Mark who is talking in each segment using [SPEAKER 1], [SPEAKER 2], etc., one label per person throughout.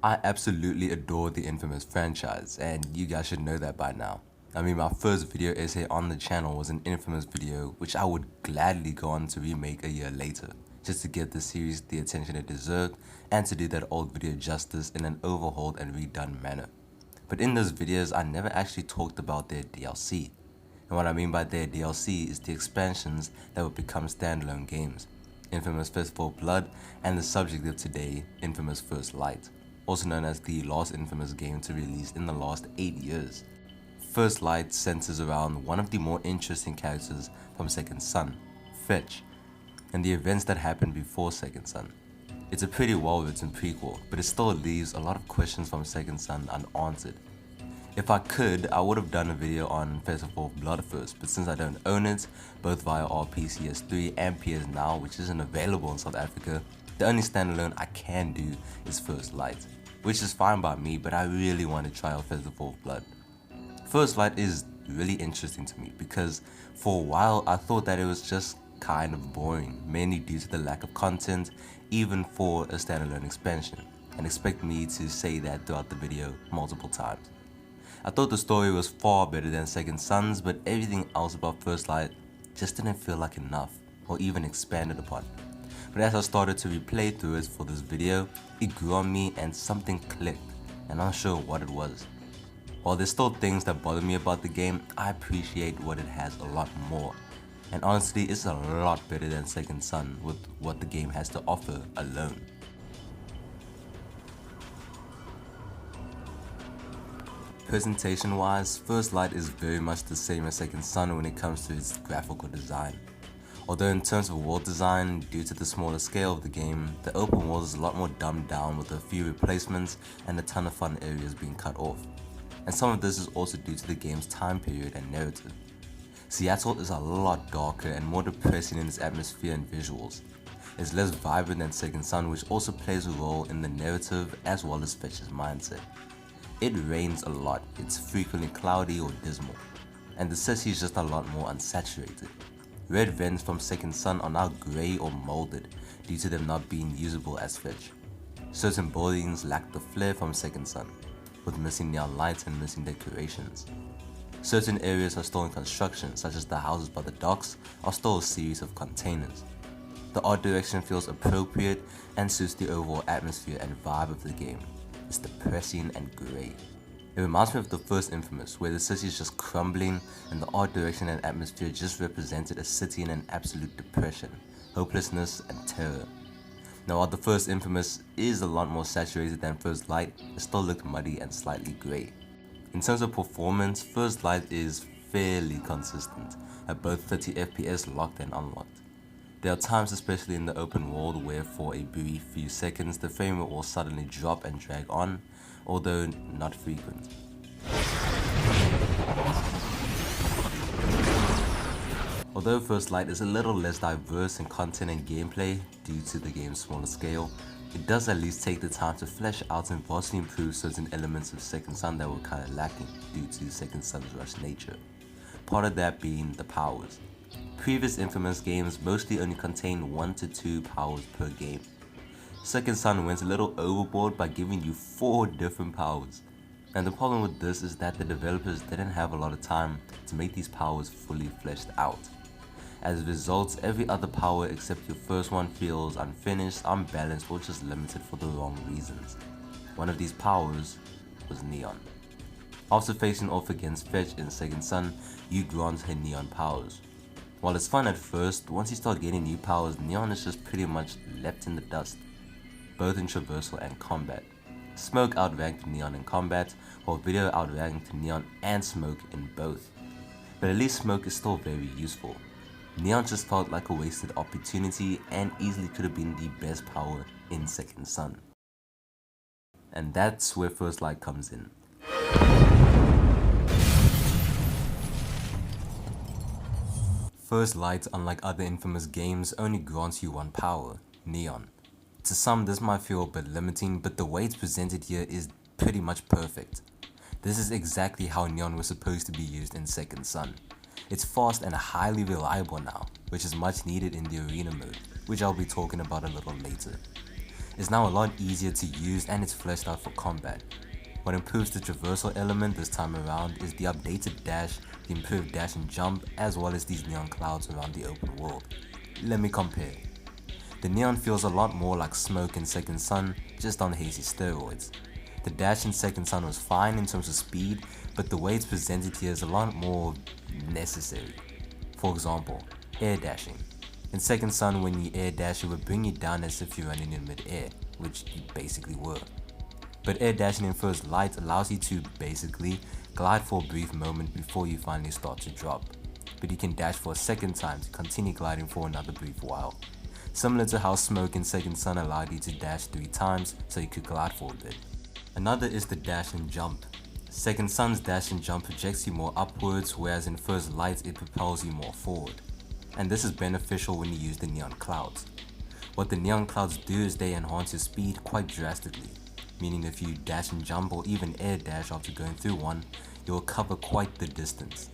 [SPEAKER 1] I absolutely adore the infamous franchise, and you guys should know that by now. I mean, my first video essay on the channel was an infamous video which I would gladly go on to remake a year later, just to give the series the attention it deserved and to do that old video justice in an overhauled and redone manner. But in those videos, I never actually talked about their DLC. And what I mean by their DLC is the expansions that would become standalone games. Infamous Festival of Blood and the subject of today, Infamous First Light, also known as the last Infamous game to release in the last 8 years. First Light centers around one of the more interesting characters from Second Son, Fetch, and the events that happened before Second Son. It's a pretty well written prequel, but it still leaves a lot of questions from Second Son unanswered. If I could, I would have done a video on Festival of Blood first, but since I don't own it, both via our PS3 and PS Now, which isn't available in South Africa, the only standalone I can do is First Light, which is fine by me, but I really want to try out Festival of Blood. First Light is really interesting to me because for a while I thought that it was just kind of boring, mainly due to the lack of content, even for a standalone expansion, and expect me to say that throughout the video multiple times. I thought the story was far better than Second Son's, but everything else about First Light just didn't feel like enough, or even expanded upon. But as I started to replay through it for this video, it grew on me and something clicked, and I'm not sure what it was. While there's still things that bother me about the game, I appreciate what it has a lot more. And honestly, it's a lot better than Second Son with what the game has to offer alone. Presentation wise, First Light is very much the same as Second Son when it comes to its graphical design. Although in terms of world design, due to the smaller scale of the game, the open world is a lot more dumbed down with a few replacements and a ton of fun areas being cut off. And some of this is also due to the game's time period and narrative. Seattle is a lot darker and more depressing in its atmosphere and visuals. It's less vibrant than Second Son, which also plays a role in the narrative as well as Fetch's mindset. It rains a lot, it's frequently cloudy or dismal, and the city is just a lot more unsaturated. Red vents from Second Son are now grey or molded due to them not being usable as Fetch. Certain buildings lack the flair from Second Son, with missing neon lights and missing decorations. Certain areas are still in construction, such as the houses by the docks are still a series of containers. The art direction feels appropriate and suits the overall atmosphere and vibe of the game. It's depressing and grey. It reminds me of the first Infamous, where the city is just crumbling and the art direction and atmosphere just represented a city in an absolute depression, hopelessness and terror. Now while the first Infamous is a lot more saturated than First Light, it still looked muddy and slightly grey. In terms of performance, First Light is fairly consistent at both 30 FPS locked and unlocked. There are times, especially in the open world, where for a brief few seconds the frame rate will suddenly drop and drag on, although not frequent. Although First Light is a little less diverse in content and gameplay due to the game's smaller scale, it does at least take the time to flesh out and vastly improve certain elements of Second Son that were kinda lacking due to Second Son's rushed nature. Part of that being the powers. Previous Infamous games mostly only contained 1 to 2 powers per game. Second Son went a little overboard by giving you 4 different powers. And the problem with this is that the developers didn't have a lot of time to make these powers fully fleshed out. As a result, every other power except your first one feels unfinished, unbalanced, or just limited for the wrong reasons. One of these powers was Neon. After facing off against Fetch in Second Son, you grant her Neon powers. While it's fun at first, once you start getting new powers, Neon is just pretty much left in the dust, both in traversal and combat. Smoke outranked Neon in combat, while Video outranked Neon and Smoke in both. But at least Smoke is still very useful. Neon just felt like a wasted opportunity and easily could have been the best power in Second Son. And that's where First Light comes in. First Light, unlike other Infamous games, only grants you one power, Neon. To some this might feel a bit limiting, but the way it's presented here is pretty much perfect. This is exactly how Neon was supposed to be used in Second Son. It's fast and highly reliable now, which is much needed in the arena mode, which I'll be talking about a little later. is now a lot easier to use and it's fleshed out for combat. What improves the traversal element this time around is the updated dash, the improved dash and jump, as well as these neon clouds around the open world. Let me compare. The neon feels a lot more like smoke in Second Son, just on hazy steroids. The dash in Second Son was fine in terms of speed, but the way it's presented here is a lot more necessary. For example, air dashing. In Second Son, when you air dash, it would bring you down as if you're running in mid-air, which you basically were. But air dashing in First Light allows you to basically glide for a brief moment before you finally start to drop. But you can dash for a second time to continue gliding for another brief while. Similar to how Smoke in Second Son allowed you to dash 3 times so you could glide for a bit. Another is the dash and jump. Second Son's dash and jump projects you more upwards, whereas in First Light it propels you more forward. And this is beneficial when you use the neon clouds. What the neon clouds do is they enhance your speed quite drastically, meaning if you dash and jump or even air dash after going through one, you will cover quite the distance.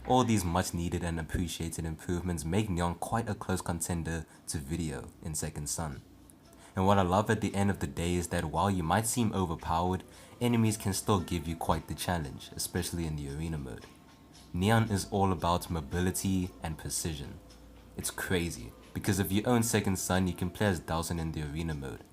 [SPEAKER 1] All these much needed and appreciated improvements make Neon quite a close contender to Video in Second Son. And what I love at the end of the day is that while you might seem overpowered, enemies can still give you quite the challenge, especially in the arena mode. Neon is all about mobility and precision. It's crazy, because if you own Second Son, you can play as Dawson in the arena mode.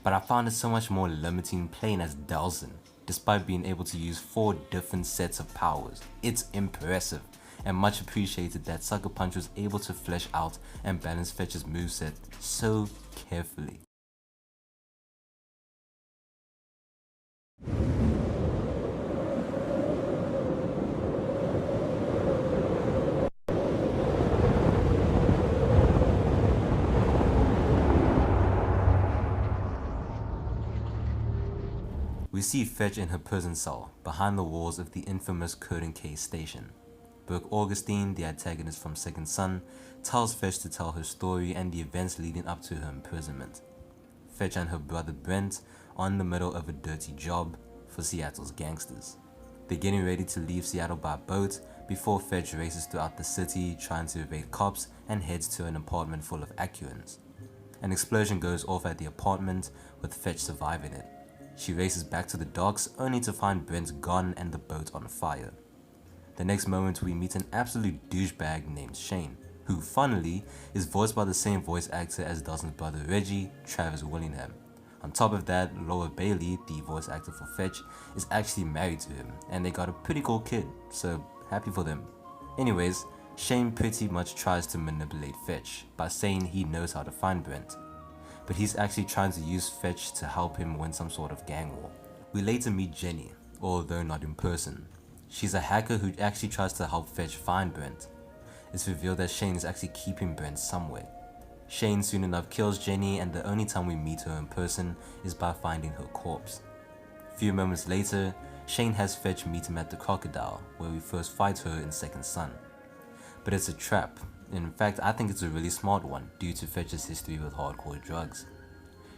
[SPEAKER 1] But I found it so much more limiting playing as Dawson, despite being able to use 4 different sets of powers. It's impressive, and much appreciated that Sucker Punch was able to flesh out and balance Fetch's moveset so carefully. We see Fetch in her prison cell, behind the walls of the infamous Code K station. Brooke Augustine, the antagonist from Second Son, tells Fetch to tell her story and the events leading up to her imprisonment. Fetch and her brother Brent are in the middle of a dirty job for Seattle's gangsters. They're getting ready to leave Seattle by boat before Fetch races throughout the city trying to evade cops and heads to an apartment full of Acurans. An explosion goes off at the apartment, with Fetch surviving it. She races back to the docks only to find Brent gone and the boat on fire. The next moment we meet an absolute douchebag named Shane, who funnily is voiced by the same voice actor as Dawson's brother Reggie, Travis Willingham. On top of that, Laura Bailey, the voice actor for Fetch, is actually married to him and they got a pretty cool kid, so happy for them. Anyways, Shane pretty much tries to manipulate Fetch by saying he knows how to find Brent, but he's actually trying to use Fetch to help him win some sort of gang war. We later meet Jenny, although not in person. She's a hacker who actually tries to help Fetch find Brent. It's revealed that Shane is actually keeping Brent somewhere. Shane soon enough kills Jenny, and the only time we meet her in person is by finding her corpse. A few moments later, Shane has Fetch meet him at the Crocodile, where we first fight her in Second Son. But it's a trap. In fact, I think it's a really smart one due to Fetch's history with hardcore drugs.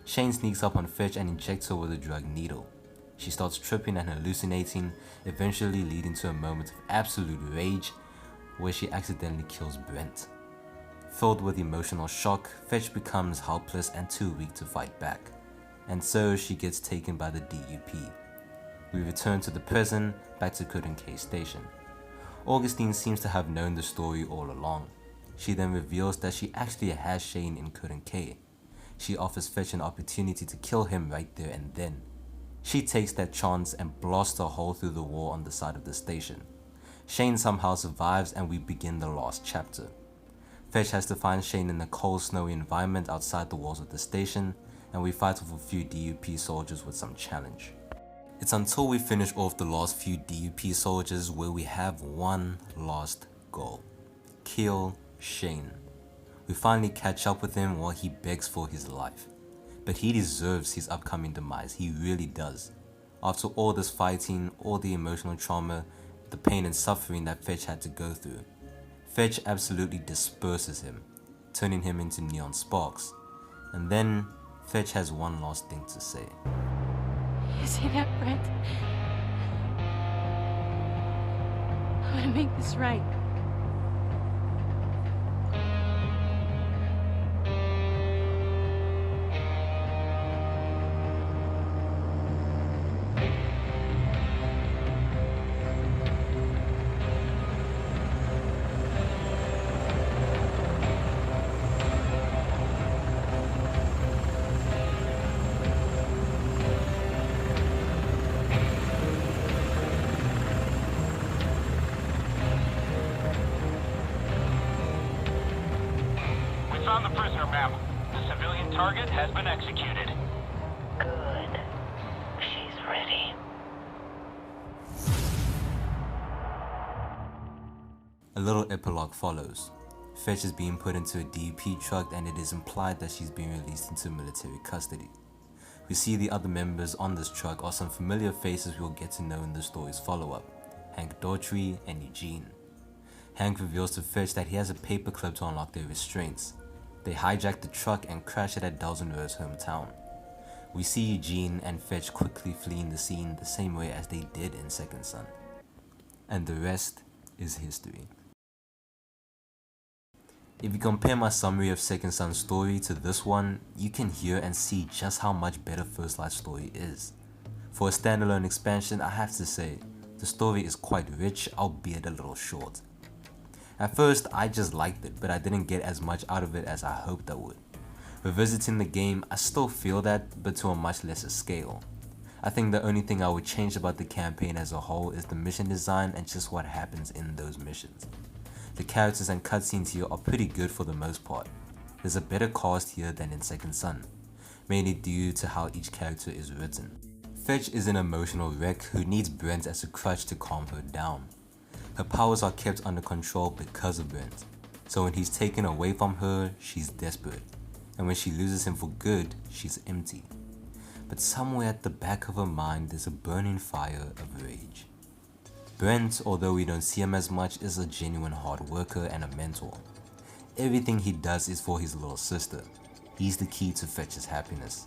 [SPEAKER 1] Shane sneaks up on Fetch and injects her with a drug needle. She starts tripping and hallucinating, eventually leading to a moment of absolute rage where she accidentally kills Brent. Filled with emotional shock, Fetch becomes helpless and too weak to fight back, and so she gets taken by the DUP. We return to the prison, back to Code K station. Augustine seems to have known the story all along. She then reveals that she actually has Shane in Code K. She offers Fetch an opportunity to kill him right there and then. She takes that chance and blasts a hole through the wall on the side of the station. Shane somehow survives and we begin the last chapter. Fetch has to find Shane in a cold, snowy environment outside the walls of the station, and we fight with a few DUP soldiers with some challenge. It's until we finish off the last few DUP soldiers where we have one last goal: kill Shane. We finally catch up with him while he begs for his life. But he deserves his upcoming demise, he really does. After all this fighting, all the emotional trauma, the pain and suffering that Fetch had to go through, Fetch absolutely disperses him, turning him into neon sparks. And then, Fetch has one last thing to say.
[SPEAKER 2] You see that, Brent? I'm gonna make this right.
[SPEAKER 3] target has been executed.
[SPEAKER 4] Good. She's ready.
[SPEAKER 1] A little epilogue follows. Fetch is being put into a DEP truck and it is implied that she's being released into military custody. We see the other members on this truck are some familiar faces we'll get to know in the story's follow-up, Hank Daughtry and Eugene. Hank reveals to Fetch that he has a paperclip to unlock their restraints. They hijack the truck and crash it at Delzenro's hometown. We see Eugene and Fetch quickly fleeing the scene the same way as they did in Second Son. And the rest is history. If you compare my summary of Second Son's story to this one, you can hear and see just how much better First Light's story is. For a standalone expansion, I have to say, the story is quite rich, albeit a little short. At first, I just liked it, but I didn't get as much out of it as I hoped I would. Revisiting the game, I still feel that, but to a much lesser scale. I think the only thing I would change about the campaign as a whole is the mission design and just what happens in those missions. The characters and cutscenes here are pretty good for the most part. There's a better cast here than in Second Son, mainly due to how each character is written. Fetch is an emotional wreck who needs Brent as a crutch to calm her down. Her powers are kept under control because of Brent, so when he's taken away from her, she's desperate, and when she loses him for good, she's empty. But somewhere at the back of her mind there's a burning fire of rage. Brent, although we don't see him as much, is a genuine hard worker and a mentor. Everything he does is for his little sister. He's the key to Fetch's happiness.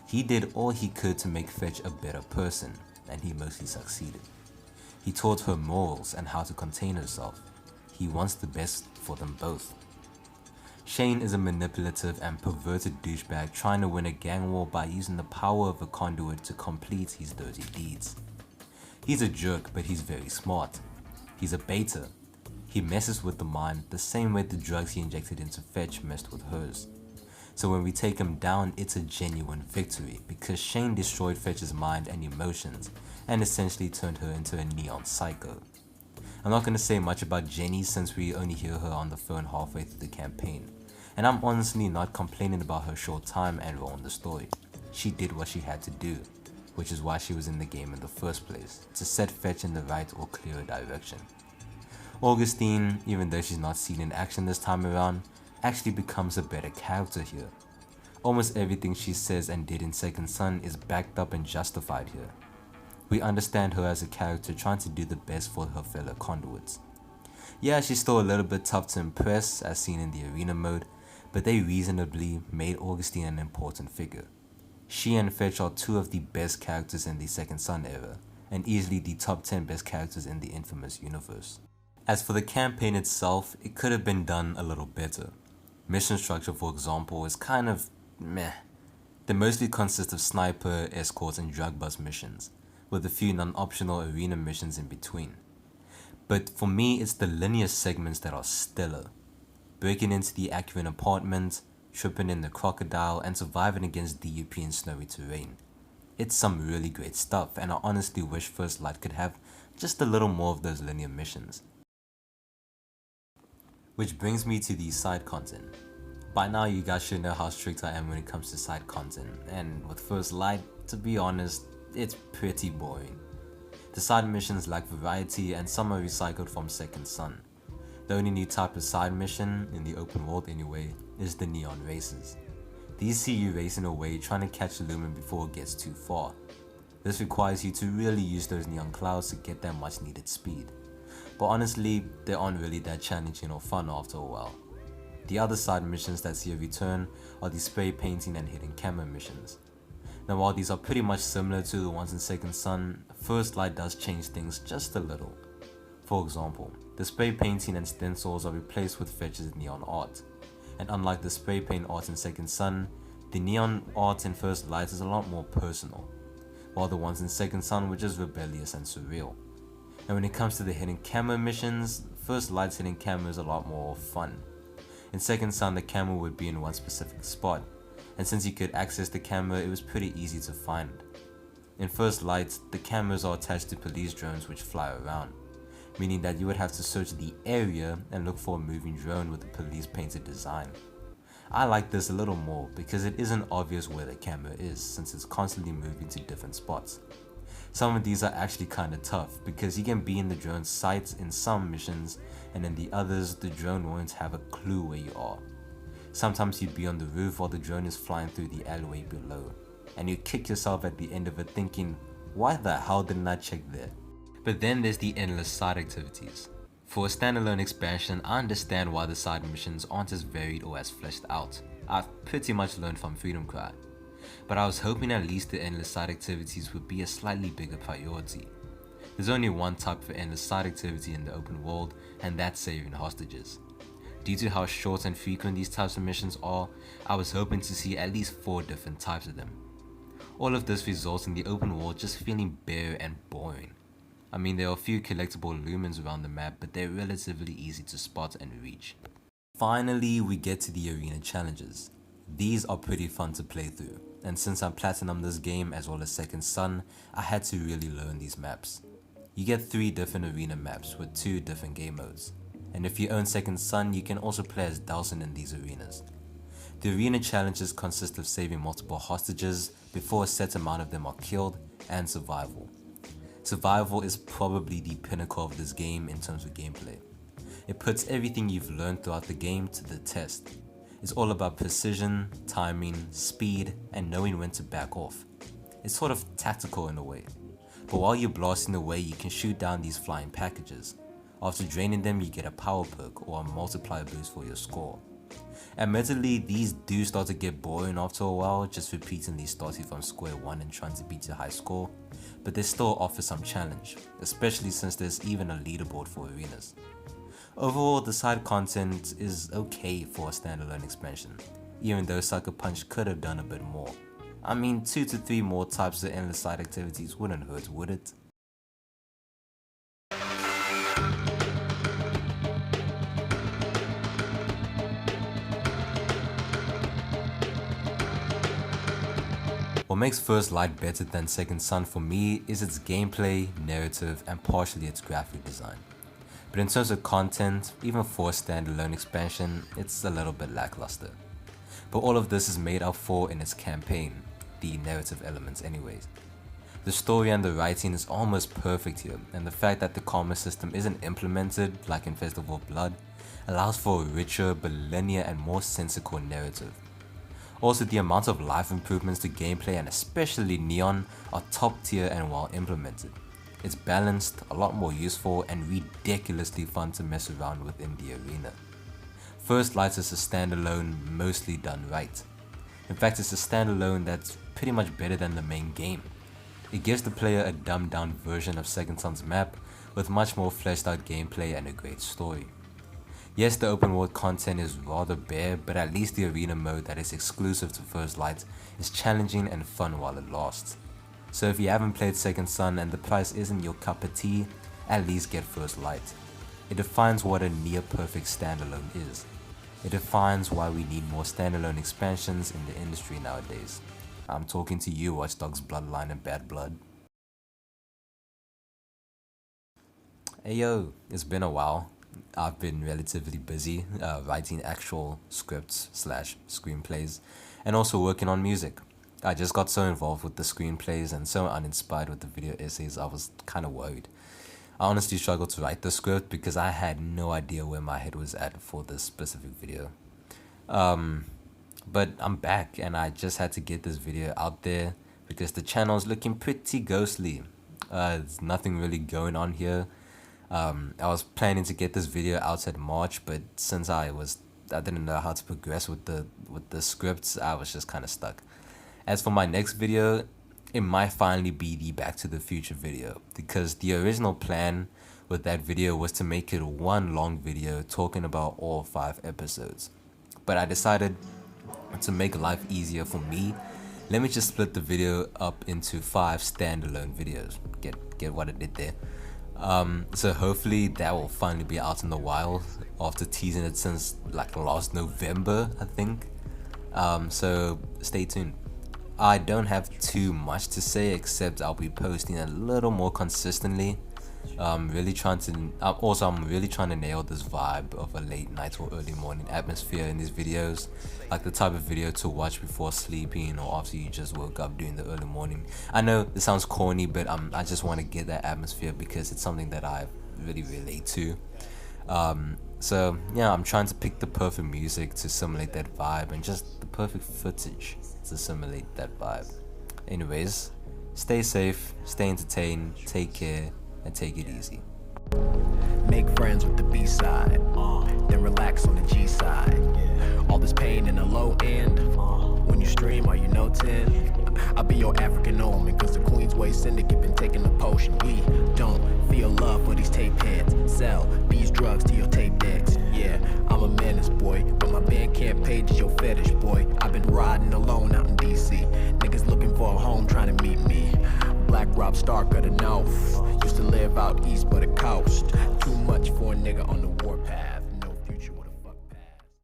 [SPEAKER 1] He did all he could to make Fetch a better person, and he mostly succeeded. He taught her morals and how to contain herself. He wants the best for them both. Shane is a manipulative and perverted douchebag trying to win a gang war by using the power of a conduit to complete his dirty deeds. He's a jerk, but he's very smart. He's a beta. He messes with the mind the same way the drugs he injected into Fetch messed with hers. So when we take him down, it's a genuine victory because Shane destroyed Fetch's mind and emotions and essentially turned her into a neon psycho. I'm not going to say much about Jenny since we only hear her on the phone halfway through the campaign, and I'm honestly not complaining about her short time and role in the story. She did what she had to do, which is why she was in the game in the first place, to set Fetch in the right or clearer direction. Augustine, even though she's not seen in action this time around, actually becomes a better character here. Almost everything she says and did in Second Son is backed up and justified here. We understand her as a character trying to do the best for her fellow conduits. Yeah, she's still a little bit tough to impress as seen in the arena mode, but they reasonably made Augustine an important figure. She and Fetch are two of the best characters in the Second Son era, and easily the top 10 best characters in the infamous universe. As for the campaign itself, it could have been done a little better. Mission structure, for example, is kind of meh. They mostly consist of sniper, escorts and drug bust missions, with a few non-optional arena missions in between. But for me, it's the linear segments that are stellar. Breaking into the Acuren apartment, tripping in the crocodile, and surviving against DUP in snowy terrain. It's some really great stuff, and I honestly wish First Light could have just a little more of those linear missions. Which brings me to the side content. By now you guys should know how strict I am when it comes to side content, and with First Light, to be honest, it's pretty boring. The side missions lack variety and some are recycled from Second Son. The only new type of side mission, in the open world anyway, is the neon races. These see you racing away trying to catch Lumen before it gets too far. This requires you to really use those neon clouds to get that much needed speed. But honestly, they aren't really that challenging or fun after a while. The other side missions that see a return are the spray painting and hidden camera missions. Now while these are pretty much similar to the ones in Second Son, First Light does change things just a little. For example, the spray painting and stencils are replaced with Fetch's neon art. And unlike the spray paint art in Second Son, the neon art in First Light is a lot more personal, while the ones in Second Son were just rebellious and surreal. And when it comes to the hidden camera missions, First Light's hidden camera is a lot more fun. In Second Son, the camera would be in one specific spot, and since you could access the camera, it was pretty easy to find. In First Light, the cameras are attached to police drones which fly around, meaning that you would have to search the area and look for a moving drone with a police painted design. I like this a little more because it isn't obvious where the camera is since it's constantly moving to different spots. Some of these are actually kinda tough because you can be in the drone's sights in some missions and in the others the drone won't have a clue where you are. Sometimes you'd be on the roof while the drone is flying through the alleyway below, and you kick yourself at the end of it thinking, why the hell didn't I check there? But then there's the endless side activities. For a standalone expansion, I understand why the side missions aren't as varied or as fleshed out. I've pretty much learned from Freedom Cry. But I was hoping at least the endless side activities would be a slightly bigger priority. There's only one type for endless side activity in the open world, and that's saving hostages. Due to how short and frequent these types of missions are, I was hoping to see at least 4 different types of them. All of this results in the open world just feeling bare and boring. I mean, there are a few collectible lumens around the map, but they're relatively easy to spot and reach. Finally, we get to the arena challenges. These are pretty fun to play through, and since I platinumed this game as well as Second Son, I had to really learn these maps. You get 3 different arena maps with 2 different game modes, and if you own Second Son, you can also play as Dawson in these arenas. The arena challenges consist of saving multiple hostages before a set amount of them are killed, and survival. Survival is probably the pinnacle of this game in terms of gameplay. It puts everything you've learned throughout the game to the test. It's all about precision, timing, speed, and knowing when to back off. It's sort of tactical in a way. But while you're blasting away, you can shoot down these flying packages. After draining them, you get a power perk or a multiplier boost for your score. Admittedly, these do start to get boring after a while, just repeatedly starting from square one and trying to beat your high score, but they still offer some challenge, especially since there's even a leaderboard for arenas. Overall, the side content is okay for a standalone expansion, even though Sucker Punch could have done a bit more. I mean, 2 to 3 more types of endless side activities wouldn't hurt, would it? What makes First Light better than Second Son for me is its gameplay, narrative, and partially its graphic design. But in terms of content, even for a standalone expansion, it's a little bit lackluster. But all of this is made up for in its campaign, the narrative elements anyways. The story and the writing is almost perfect here, and the fact that the karma system isn't implemented like in Festival of Blood allows for a richer but linear and more sensical narrative. Also, the amount of life improvements to gameplay and especially Neon are top tier and well implemented. It's balanced, a lot more useful, and ridiculously fun to mess around with in the arena. First Light is a standalone mostly done right. In fact, it's a standalone that's pretty much better than the main game. It gives the player a dumbed down version of Second Son's map with much more fleshed out gameplay and a great story. Yes, the open world content is rather bare, but at least the arena mode that is exclusive to First Light is challenging and fun while it lasts. So if you haven't played Second Son and the price isn't your cup of tea, at least get First Light. It defines what a near perfect standalone is. It defines why we need more standalone expansions in the industry nowadays. I'm talking to you, Watch Dogs Bloodline and Bad Blood. Hey yo, it's been a while. I've been relatively busy writing actual scripts / screenplays and also working on music. I just got so involved with the screenplays and so uninspired with the video essays I was kind of worried. I honestly struggled to write the script because I had no idea where my head was at for this specific video. But I'm back and I just had to get this video out there because the channel is looking pretty ghostly. There's nothing really going on here. I was planning to get this video out at March, but since I didn't know how to progress with the scripts, I was just kind of stuck. As for my next video, it might finally be the Back to the Future video, because the original plan with that video was to make it one long video talking about all 5 episodes. But I decided to make life easier for me, let me just split the video up into 5 standalone videos. Get what I did there? So hopefully that will finally be out in the wild after teasing it since like last November, I think. So stay tuned. I don't have too much to say except I'll be posting a little more consistently. I'm really trying to nail this vibe of a late night or early morning atmosphere in these videos, like the type of video to watch before sleeping or after you just woke up during the early morning. I know this sounds corny, but I just want to get that atmosphere because it's something that I really relate to. So yeah, I'm trying to pick the perfect music to simulate that vibe and just the perfect footage to simulate that vibe. Anyways, stay safe, stay entertained, take care, and take it easy.
[SPEAKER 3] Make friends with the B side, then relax on the G side. All this pain in the low end. When you stream, are you no 10? I'll be your African omen, cause the Queensway syndicate been taking the potion. We don't feel love for these tape heads. Sell these drugs to your tape decks. Yeah, I'm a menace, boy, but my Bandcamp page is your fetish, boy. I've been riding alone out in DC. Niggas looking for a home trying to meet me. Black Rob Stark of the north. Used to live out east but the coast. Too much for a nigga on the warpath.